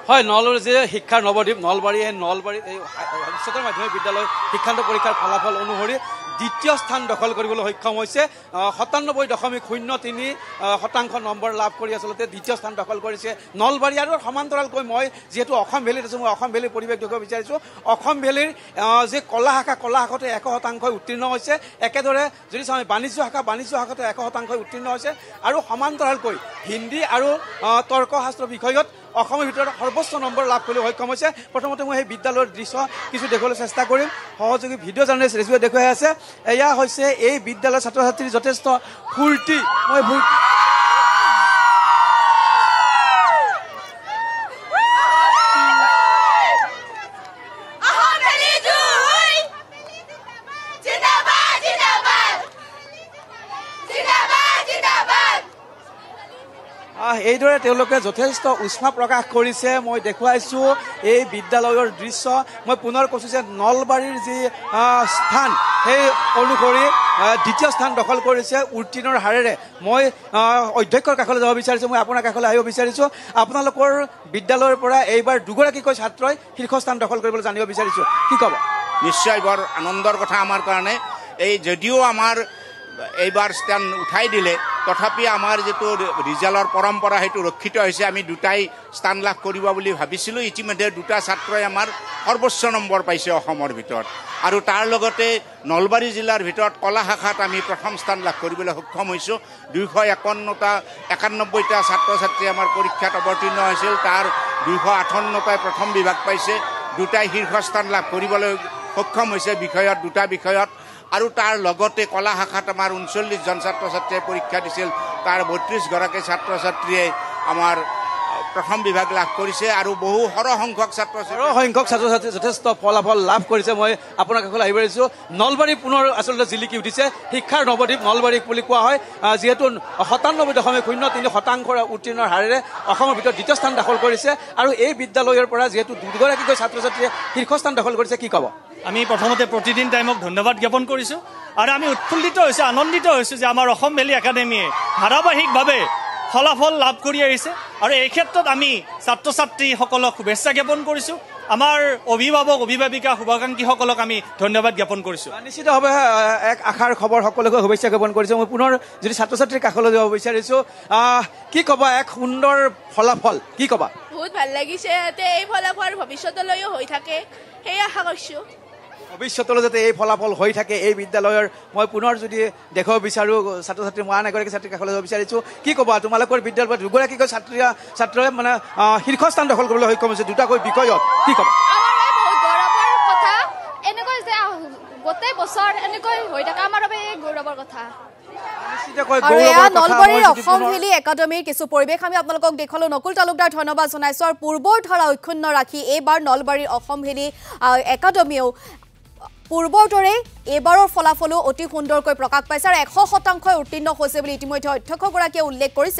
হয় নলবাৰী যে শিক্ষাৰ নৱদ্বীপ নলবাৰী এই নলবাৰী এই উচ্চতৰ মাধ্যমিক বিদ্যালয় শিক্ষান্ত পৰীক্ষাৰ ফলাফল অনুসৰি দ্বিতীয় স্থান দখল কৰিবলৈ সক্ষম হৈছে 97.03% নম্বৰ লাভ কৰি আচলতে দ্বিতীয় স্থান দখল কৰিছে নলবাৰী আৰু সমান্তৰালকৈ মই যেহেতু অসম ভেলীত আছোঁ মই অসম ভেলীৰ পৰিৱেশ দেখুৱাব বিচাৰিছোঁ অসম ভেলীৰ যে কলা শাখাতে 100% উত্তীৰ্ণ হৈছে একেদৰে যদি চাওঁ বাণিজ্য শাখাতে 100% উত্তীৰ্ণ হৈছে আৰু সমান্তৰালকৈ হিন্দী আৰু তৰ্কশাস্ত্ৰ বিষয়ত অসমৰ ভিতৰত সৰ্বোচ্চ নম্বৰ লাভ কৰিবলৈ সক্ষম হৈছে প্ৰথমতে মই সেই বিদ্যালয়ৰ দৃশ্য কিছু দেখুৱাবলৈ চেষ্টা কৰিম সহযোগী ভিডিঅ' জাৰ্নেলিষ্ট ৰেজুৱে দেখুৱাই আছে এয়া হৈছে এই বিদ্যালয়ৰ ছাত্ৰ ছাত্ৰীৰ যথেষ্ট ফূৰ্তি মই এইদৰে তেওঁলোকে যথেষ্ট উষ্মা প্ৰকাশ কৰিছে মই দেখুৱাইছোঁ এই বিদ্যালয়ৰ দৃশ্য মই পুনৰ কৈছোঁ যে নলবাৰীৰ যি স্থান সেই অনুসৰি দ্বিতীয় স্থান দখল কৰিছে উত্তীৰ্ণৰ হাৰেৰে মই অধ্যক্ষৰ কাষলৈ যাব বিচাৰিছোঁ মই আপোনাৰ কাষলৈ আহিব বিচাৰিছোঁ আপোনালোকৰ বিদ্যালয়ৰ পৰা এইবাৰ দুগৰাকীকৈ ছাত্ৰই শীৰ্ষস্থান দখল কৰিবলৈ জানিব বিচাৰিছোঁ কি ক'ব নিশ্চয় বৰ আনন্দৰ কথা আমাৰ কাৰণে এই যদিও আমাৰ এইবাৰ স্থান উঠাই দিলে তথাপি আমাৰ যেটো ৰিজাল্টৰ পৰম্পৰা হেতু ৰক্ষিত হৈছে আমি দুটাই স্থান লাভ কৰিব বুলি ভাবিছিলোঁ ইতিমধ্যে দুটা ছাত্ৰই আমাৰ সৰ্বোচ্চ নম্বৰ পাইছে অসমৰ ভিতৰত আৰু তাৰ লগতে নলবাৰী জিলাৰ ভিতৰত কলা শাখাত আমি প্ৰথম স্থান লাভ কৰিবলৈ সক্ষম হৈছোঁ 291টা ছাত্ৰ ছাত্ৰী আমাৰ পৰীক্ষাত অৱতীৰ্ণ হৈছিল তাৰ 258টাই প্ৰথম বিভাগ পাইছে দুটাই শীৰ্ষস্থান লাভ কৰিবলৈ সক্ষম হৈছে দুটা বিষয়ত আৰু তাৰ লগতে কলা শাখাত আমাৰ 39 জন ছাত্ৰ ছাত্ৰীয়ে পৰীক্ষা দিছিল তাৰ 32 গৰাকী ছাত্ৰ ছাত্ৰীয়ে আমাৰ প্ৰথম বিভাগ লাভ কৰিছে আৰু বহু সৰহসংখ্যক ছাত্ৰ ছাত্ৰী যথেষ্ট ফলাফল লাভ কৰিছে মই আপোনাৰ কাষলৈ আহিব পাৰিছোঁ নলবাৰী পুনৰ আচলতে জিলিকি উঠিছে শিক্ষাৰ নৱদ্বীপ নলবাৰী বুলি কোৱা হয় যিহেতু 97.03% উত্তীৰ্ণৰ হাৰেৰে অসমৰ ভিতৰত দ্বিতীয় স্থান দখল কৰিছে আৰু এই বিদ্যালয়ৰ পৰা যিহেতু দুগৰাকীকৈ ছাত্ৰ ছাত্ৰীয়ে শীৰ্ষস্থান দখল কৰিছে কি ক'ব আমি প্ৰথমতে প্ৰতিদিন টাইমক ধন্যবাদ জ্ঞাপন কৰিছোঁ আৰু আমি উৎফুল্লিত হৈছোঁ আনন্দিত হৈছোঁ যে আমাৰ অসম ভেলী একাডেমীয়ে ধাৰাবাহিকভাৱে ফলাফল লাভ কৰি আহিছে আৰু এই ক্ষেত্ৰত আমি ছাত্ৰ ছাত্ৰীসকলক শুভেচ্ছা জ্ঞাপন কৰিছোঁ আমাৰ অভিভাৱক অভিভাৱিকা শুভাকাংক্ষীসকলক আমি ধন্যবাদ জ্ঞাপন কৰিছোঁ নিশ্চিতভাৱে এক আশাৰ খবৰ সকলোকে শুভেচ্ছা জ্ঞাপন কৰিছোঁ মই পুনৰ যদি ছাত্ৰ ছাত্ৰীৰ কাষলৈ যাব বিচাৰিছোঁ কি ক'বা এক সুন্দৰ ফলাফল কি ক'বা বহুত ভাল লাগিছে এই ফলাফল ভৱিষ্যতলৈও হৈ থাকে সেই আশা কৰিছোঁ ভৱিষ্যতলৈ যাতে এই ফলাফল হৈ থাকে এই বিদ্যালয়ৰ মই পুনৰ যদি দেখুৱাব বিচাৰোঁ ছাত্ৰ ছাত্ৰী মই আন এগৰাকী ছাত্ৰীৰ কাষলৈ যাব বিচাৰিছোঁ কি ক'বা তোমালোকৰ বিদ্যালয়ৰ পৰা দুগৰাকীকৈ ছাত্ৰই মানে শীৰ্ষস্থান দখল কৰিবলৈ সক্ষম হৈছে দুটাকৈ বিষয়ত কি ক'বা বহুত গৌৰৱৰ কথা এনেকৈ যে গোটেই বছৰ এনেকৈ হৈ থাকে আমাৰ বাবে এই গৌৰৱৰ কথা নলবাৰীৰ অসম ভেলী একাডেমীৰ কিছু পৰিৱেশ আমি আপোনালোকক দেখালো নকুল তালুকদাৰ ধন্যবাদ জনাইছোঁ আৰু পূৰ্বৰ ধাৰা অক্ষুণ্ণ ৰাখি এইবাৰ নলবাৰীৰ অসম ভেলী একাডেমীয়েও পূৰ্বৰ দৰে এইবাৰৰ ফলাফলো অতি সুন্দৰকৈ প্ৰকাশ পাইছে আৰু 100% উত্তীৰ্ণ হৈছে বুলি ইতিমধ্যে অধ্যক্ষগৰাকীয়ে উল্লেখ কৰিছে